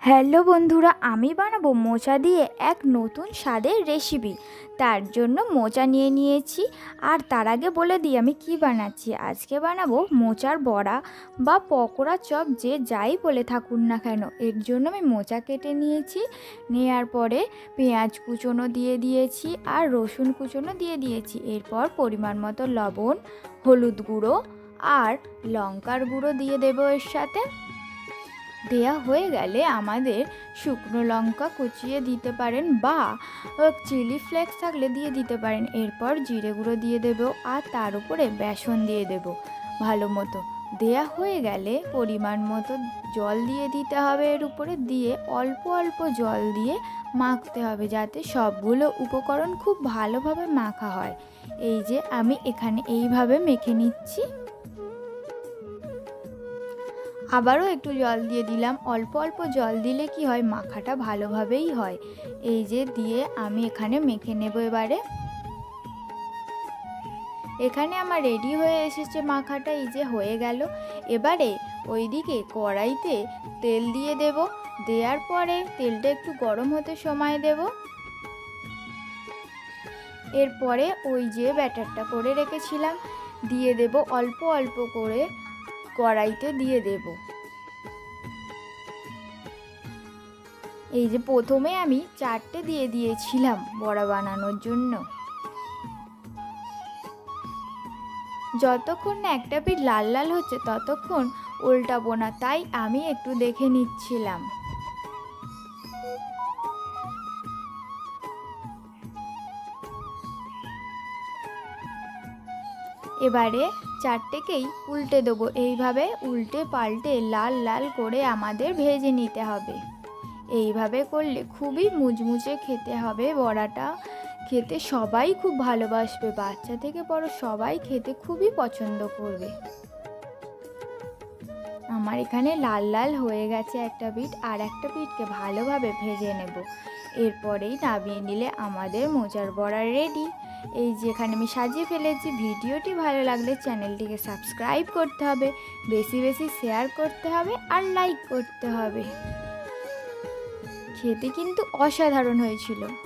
Hello বন্ধুরা, আমি বানাবো মোচা দিয়ে এক নতুন স্বাদের রেসিপি। তার জন্য মোচা নিয়ে নিয়েছি। আর তার আগে বলে দিই আমি কি বানাচ্ছি। আজকে বানাবো মোচার বড়া বা পকোড়া চপ, যে যাই বলে থাকুন না কেন। এর জন্য আমি মোচা কেটে নিয়েছি। নেওয়ার পরে পেঁয়াজ কুচোনো দিয়ে দিয়েছি আর রসুন কুচোনো দিয়ে দিয়েছি। এরপর পরিমাণ মতো লবণ, হলুদ গুঁড়ো আর লঙ্কার গুঁড়ো দিয়ে দেবো এর সাথে। দেয়া হয়ে গেলে আমাদের শুকনো লঙ্কা কুচিয়ে দিতে পারেন বা চিলি ফ্লেক্স থাকলে দিয়ে দিতে পারেন। এরপর জিরে গুঁড়ো দিয়ে দেবো আর তার উপরে বেসন দিয়ে দেবো ভালো মতো। দেয়া হয়ে গেলে পরিমাণ মতো জল দিয়ে দিতে হবে এর উপরে, দিয়ে অল্প অল্প জল দিয়ে মাখতে হবে যাতে সবগুলো উপকরণ খুব ভালোভাবে মাখা হয়। এই যে আমি এখানে এইভাবে মেখে নিচ্ছি। আবারও একটু জল দিয়ে দিলাম। অল্প অল্প জল দিলে কি হয়, মাখাটা ভালোভাবেই হয়। এই যে দিয়ে আমি এখানে মেখে নেব। এখানে আমার রেডি হয়ে এসেছে মাখাটা। এই যে হয়ে গেল। এবারে ওইদিকে কড়াইতে তেল দিয়ে দেব। দেওয়ার পরে তেলটা একটু গরম হতে সময় দেব। এরপরে ওই যে ব্যাটারটা করে রেখেছিলাম দিয়ে দেব, অল্প অল্প করে কড়াইতে দিয়ে দেব। এই যে প্রথমে আমি 4টে দিয়ে দিয়েছিলাম বড়া বানানোর জন্য। যতক্ষণ না একটা পিঠ লাল লাল হচ্ছে ততক্ষণ উল্টাবো না, তাই আমি একটু দেখে নিচ্ছিলাম। এবারে 4টেকেই উল্টে দেবো। এইভাবে উল্টে পাল্টে লাল লাল করে আমাদের ভেজে নিতে হবে। এইভাবে করলে খুবই মুচমুচে খেতে হবে বড়াটা। খেতে সবাই খুব ভালোবাসবে, বাচ্চা থেকে বড় সবাই খেতে খুবই পছন্দ করবে। আমার এখানে লাল লাল হয়ে গেছে একটা পিঠ, আর একটা পিঠকে ভালোভাবে ভেজে নেব। এরপরেই নামিয়ে নিলে আমাদের মোচার বড়া রেডি। এই যেখানে আমি সাজিয়ে ফেলেছি। ভিডিওটি ভালো লাগলে চ্যানেলটিকে সাবস্ক্রাইব করতে হবে, বেশি বেশি শেয়ার করতে হবে আর লাইক করতে হবে। খেতে কিন্তু অসাধারণ হয়েছিল।